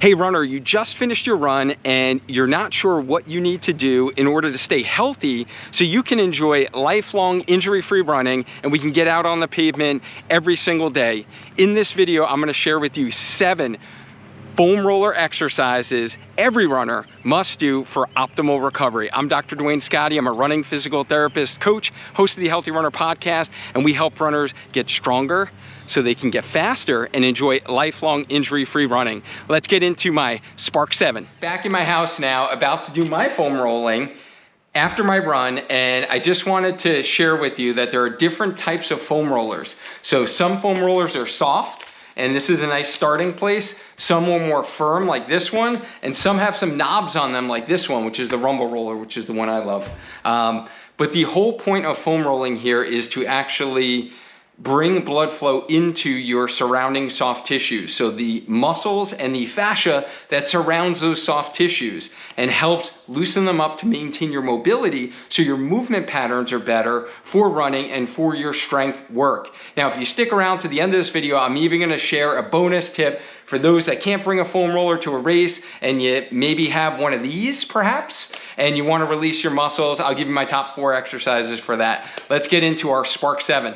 Hey runner, you just finished your run and you're not sure what you need to do in order to stay healthy so you can enjoy lifelong injury-free running and we can get out on the pavement every single day. In this video, I'm gonna share with you 7 foam roller exercises every runner must do for optimal recovery. I'm Dr. Dwayne Scotty. I'm a running physical therapist, coach, host of the Healthy Runner podcast, and we help runners get stronger so they can get faster and enjoy lifelong injury-free running. Let's get into my Spark 7. Back in my house now, about to do my foam rolling after my run, and I just wanted to share with you that there are different types of foam rollers. So some foam rollers are soft, and this is a nice starting place. Some are more firm like this one, and some have some knobs on them like this one, which is the rumble roller, which is the one I love. But the whole point of foam rolling here is to actually bring blood flow into your surrounding soft tissues. So the muscles and the fascia that surrounds those soft tissues and helps loosen them up to maintain your mobility so your movement patterns are better for running and for your strength work. Now, if you stick around to the end of this video, I'm even gonna share a bonus tip for those that can't bring a foam roller to a race and you maybe have one of these perhaps, and you wanna release your muscles. I'll give you my top 4 exercises for that. Let's get into our Spark 7.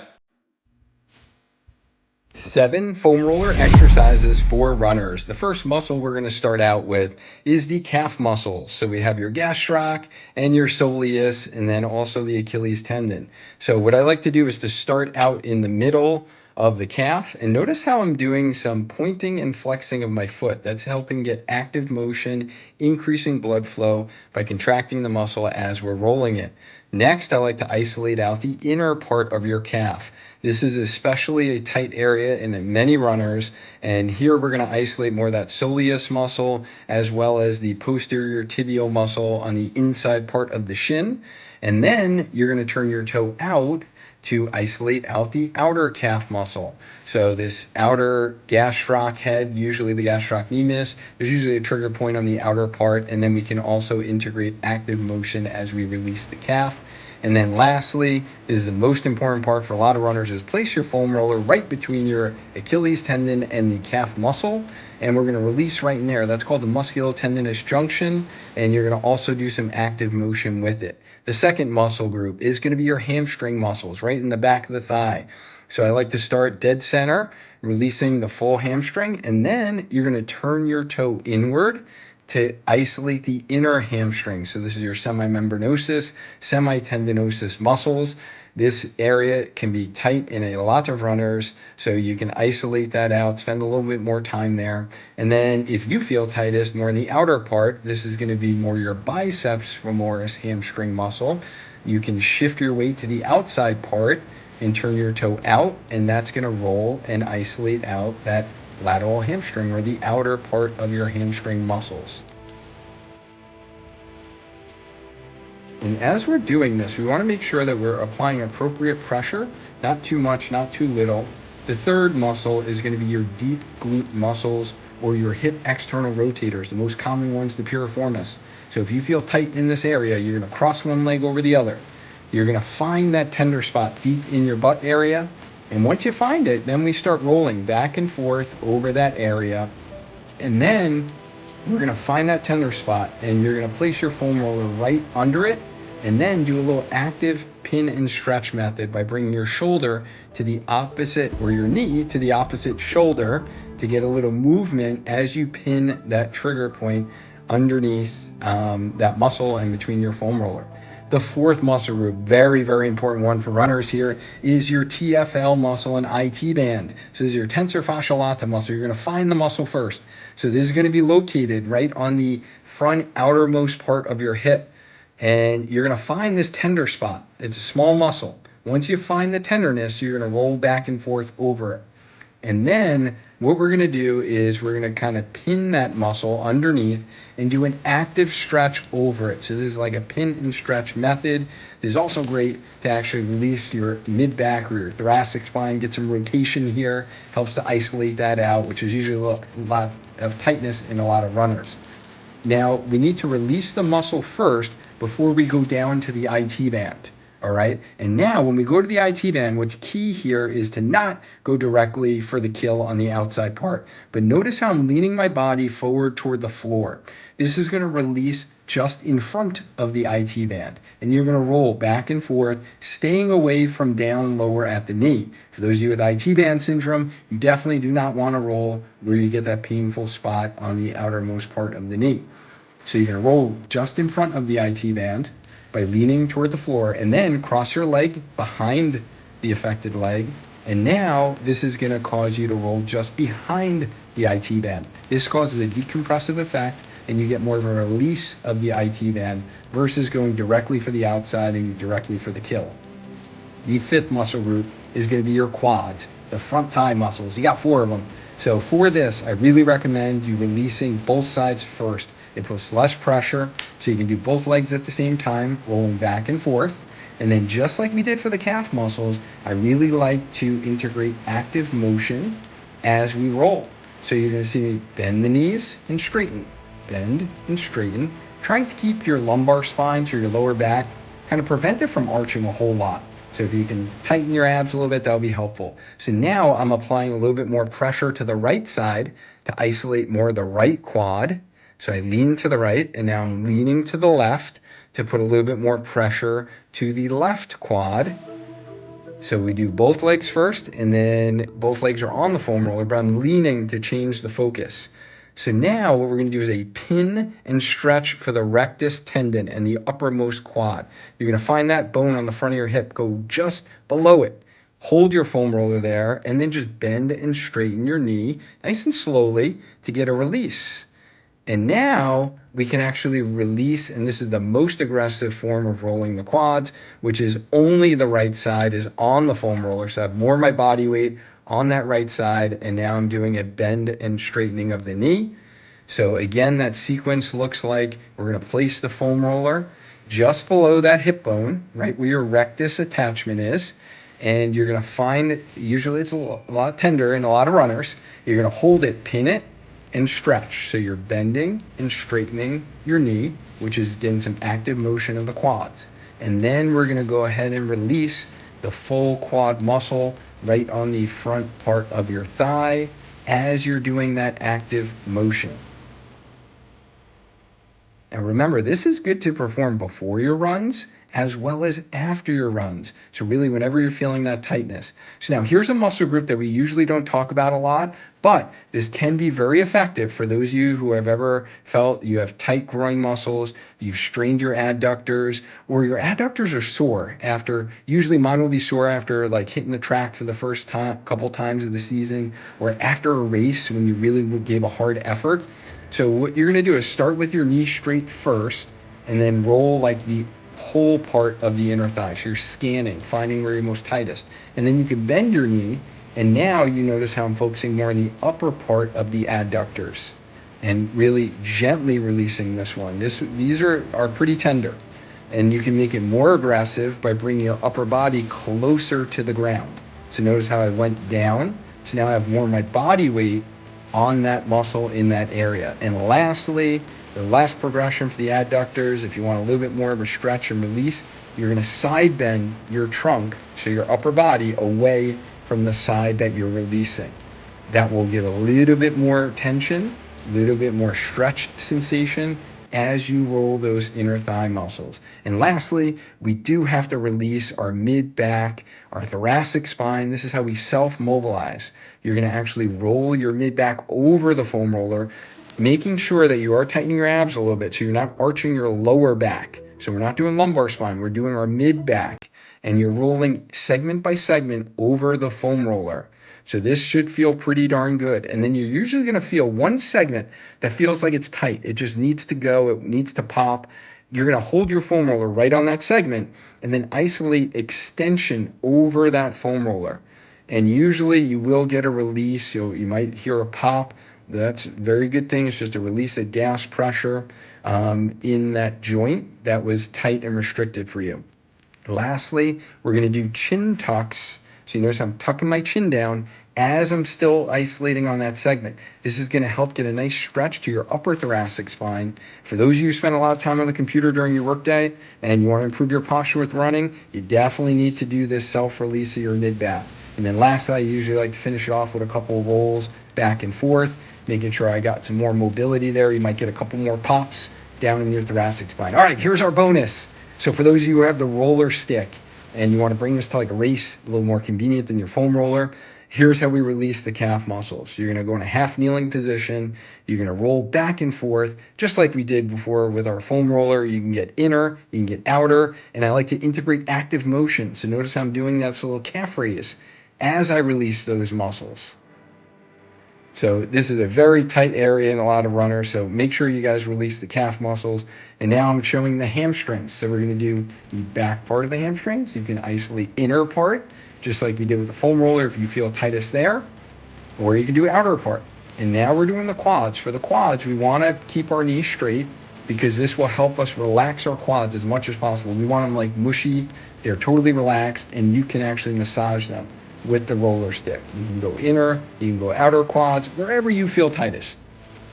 7 foam roller exercises for runners. The first muscle we're going to start out with is the calf muscle. So we have your gastroc and your soleus, and then also the Achilles tendon. So what I like to do is to start out in the middle of the calf, and notice how I'm doing some pointing and flexing of my foot. That's helping get active motion, increasing blood flow by contracting the muscle as we're rolling it. Next, I like to isolate out the inner part of your calf. This is especially a tight area in many runners, and here we're going to isolate more of that soleus muscle as well as the posterior tibial muscle on the inside part of the shin. And then you're going to turn your toe out to isolate out the outer calf muscle. So this outer gastroc head, usually the gastrocnemius, there's usually a trigger point on the outer part, and then we can also integrate active motion as we release the calf. And then lastly, is the most important part for a lot of runners, is place your foam roller right between your Achilles tendon and the calf muscle. And we're going to release right in there. That's called the musculotendinous junction. And you're going to also do some active motion with it. The second muscle group is going to be your hamstring muscles right in the back of the thigh. So I like to start dead center, releasing the full hamstring. And then you're going to turn your toe inward to isolate the inner hamstring. So this is your semimembranosus, semitendinosus muscles. This area can be tight in a lot of runners, so you can isolate that out, spend a little bit more time there. And then if you feel tightest more in the outer part, this is going to be more your biceps femoris hamstring muscle. You can shift your weight to the outside part and turn your toe out, and that's going to roll and isolate out that lateral hamstring, or the outer part of your hamstring muscles. And as we're doing this, we want to make sure that we're applying appropriate pressure, not too much, not too little. The third muscle is going to be your deep glute muscles, or your hip external rotators, the most common ones, the piriformis. So if you feel tight in this area, you're going to cross one leg over the other. You're going to find that tender spot deep in your butt area. And once you find it, then we start rolling back and forth over that area. And then we're going to find that tender spot, and you're going to place your foam roller right under it, and then do a little active pin and stretch method by bringing your shoulder to the opposite, or your knee to the opposite shoulder, to get a little movement as you pin that trigger point underneath that muscle and between your foam roller. The fourth muscle group, very, very important one for runners here, is your TFL muscle and IT band. So this is your tensor fascial lata muscle. You're going to find the muscle first. So this is going to be located right on the front outermost part of your hip. And you're going to find this tender spot. It's a small muscle. Once you find the tenderness, you're going to roll back and forth over it. And then what we're going to do is we're going to kind of pin that muscle underneath and do an active stretch over it. So this is like a pin and stretch method. This is also great to actually release your mid-back or your thoracic spine, get some rotation here, helps to isolate that out, which is usually a lot of tightness in a lot of runners. Now, we need to release the muscle first before we go down to the IT band. All right. And now when we go to the IT band, what's key here is to not go directly for the kill on the outside part. But notice how I'm leaning my body forward toward the floor. This is going to release just in front of the IT band. And you're going to roll back and forth, staying away from down lower at the knee. For those of you with IT band syndrome, you definitely do not want to roll where you get that painful spot on the outermost part of the knee. So you're going to roll just in front of the IT band by leaning toward the floor, and then cross your leg behind the affected leg. And now this is going to cause you to roll just behind the IT band. This causes a decompressive effect, and you get more of a release of the IT band versus going directly for the outside and directly for the kill. The fifth muscle group is going to be your quads, the front thigh muscles. You got 4 of them. So for this, I really recommend you releasing both sides first. It puts less pressure, so you can do both legs at the same time, rolling back and forth. And then just like we did for the calf muscles, I really like to integrate active motion as we roll. So you're going to see me bend the knees and straighten, bend and straighten, trying to keep your lumbar spine, so your lower back, kind of prevent it from arching a whole lot. So if you can tighten your abs a little bit, that'll be helpful. So now I'm applying a little bit more pressure to the right side to isolate more of the right quad. So I lean to the right, and now I'm leaning to the left to put a little bit more pressure to the left quad. So we do both legs first, and then both legs are on the foam roller, but I'm leaning to change the focus. So now what we're going to do is a pin and stretch for the rectus tendon and the uppermost quad. You're going to find that bone on the front of your hip, go just below it. Hold your foam roller there, and then just bend and straighten your knee nice and slowly to get a release. And now we can actually release, and this is the most aggressive form of rolling the quads, which is only the right side is on the foam roller. So I have more of my body weight on that right side, and now I'm doing a bend and straightening of the knee. So again, that sequence looks like we're going to place the foam roller just below that hip bone, right where your rectus attachment is. And you're going to find, usually it's a lot tender in a lot of runners, you're going to hold it, pin it, and stretch. So you're bending and straightening your knee, which is getting some active motion of the quads. And then we're going to go ahead and release the full quad muscle right on the front part of your thigh as you're doing that active motion. Now remember, this is good to perform before your runs as well as after your runs. So really whenever you're feeling that tightness. So now here's a muscle group that we usually don't talk about a lot, but this can be very effective for those of you who have ever felt you have tight groin muscles, you've strained your adductors, or your adductors are sore after, usually mine will be sore after like hitting the track for the first time, couple times of the season, or after a race when you really gave a hard effort. So what you're going to do is start with your knee straight first, and then roll like the whole part of the inner thigh. So you're scanning, finding where you're most tightest. And then you can bend your knee, and now you notice how I'm focusing more on the upper part of the adductors and really gently releasing this one. These are pretty tender. And you can make it more aggressive by bringing your upper body closer to the ground. So notice how I went down. So now I have more of my body weight on that muscle in that area. And lastly, the last progression for the adductors, if you want a little bit more of a stretch and release, you're going to side bend your trunk, so your upper body, away from the side that you're releasing. That will give a little bit more tension, a little bit more stretch sensation as you roll those inner thigh muscles. And lastly, we do have to release our mid-back, our thoracic spine. This is how we self-mobilize. You're going to actually roll your mid-back over the foam roller, making sure that you are tightening your abs a little bit so you're not arching your lower back. So we're not doing lumbar spine, we're doing our mid-back. And you're rolling segment by segment over the foam roller. So this should feel pretty darn good. And then you're usually going to feel one segment that feels like it's tight. It just needs to go. It needs to pop. You're going to hold your foam roller right on that segment and then isolate extension over that foam roller. And usually you will get a release. You might hear a pop. That's a very good thing. It's just a release of gas pressure in that joint that was tight and restricted for you. Lastly, we're going to do chin tucks So you notice I'm tucking my chin down as I'm still isolating on that segment. This is going to help get a nice stretch to your upper thoracic spine. For those of you who spend a lot of time on the computer during your workday and you want to improve your posture with running, you definitely need to do this self-release of your mid-back. And then lastly, I usually like to finish it off with a couple of rolls back and forth, making sure I got some more mobility there. You might get a couple more pops down in your thoracic spine. All right, here's our bonus. So for those of you who have the roller stick and you want to bring this to like a race, a little more convenient than your foam roller, here's how we release the calf muscles. You're going to go in a half kneeling position. You're going to roll back and forth, just like we did before with our foam roller. You can get inner, you can get outer, and I like to integrate active motion. So notice how I'm doing that little calf raise as I release those muscles. So this is a very tight area in a lot of runners, so make sure you guys release the calf muscles. And now I'm showing the hamstrings. So we're going to do the back part of the hamstrings. You can isolate inner part, just like we did with the foam roller if you feel tightest there, or you can do outer part. And now we're doing the quads. For the quads, we want to keep our knees straight because this will help us relax our quads as much as possible. We want them like mushy, they're totally relaxed, and you can actually massage them with the roller stick. You can go inner, you can go outer quads, wherever you feel tightest.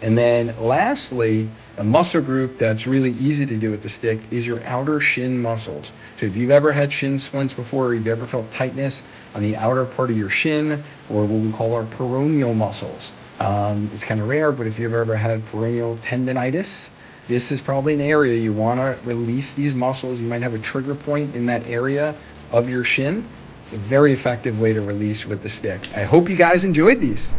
And then lastly, a muscle group that's really easy to do with the stick is your outer shin muscles. So if you've ever had shin splints before, or you've ever felt tightness on the outer part of your shin, or what we call our peroneal muscles, it's kind of rare, but if you've ever had peroneal tendonitis, this is probably an area you want to release these muscles. You might have a trigger point in that area of your shin. A very effective way to release with the stick. I hope you guys enjoyed these.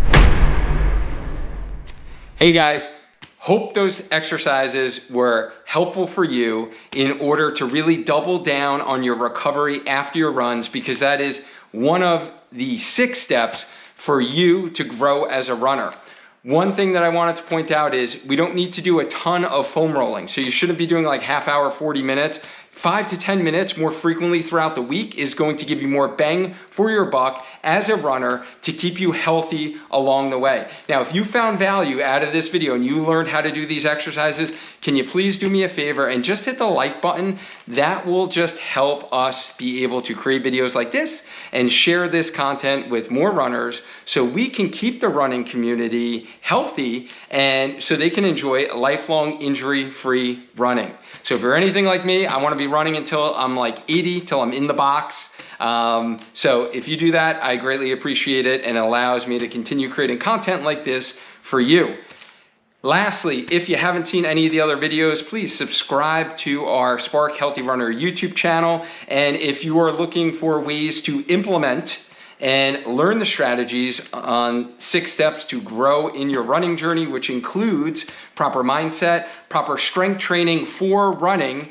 Hey guys, hope those exercises were helpful for you in order to really double down on your recovery after your runs, because that is one of the 6 steps for you to grow as a runner. One thing that I wanted to point out is we don't need to do a ton of foam rolling. So you shouldn't be doing like half hour, 40 minutes. 5 to 10 minutes more frequently throughout the week is going to give you more bang for your buck as a runner to keep you healthy along the way. Now, if you found value out of this video and you learned how to do these exercises, can you please do me a favor and just hit the like button? That will just help us be able to create videos like this and share this content with more runners so we can keep the running community healthy and so they can enjoy lifelong injury-free running. So if you're anything like me, I want to be running until I'm like 80, till I'm in the box. So if you do that, I greatly appreciate it, and it allows me to continue creating content like this for you. Lastly, if you haven't seen any of the other videos, please subscribe to our Spark Healthy Runner YouTube channel. And if you are looking for ways to implement and learn the strategies on 6 steps to grow in your running journey, which includes proper mindset, proper strength training for running,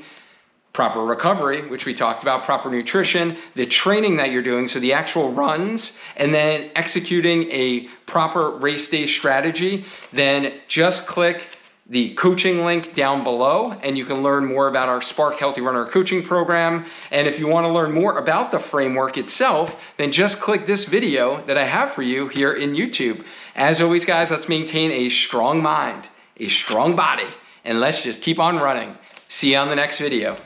proper recovery, which we talked about, proper nutrition, the training that you're doing, so the actual runs, and then executing a proper race day strategy, then just click the coaching link down below and you can learn more about our Spark Healthy Runner coaching program. And if you want to learn more about the framework itself, then just click this video that I have for you here in YouTube. As always, guys, let's maintain a strong mind, a strong body, and let's just keep on running. See you on the next video.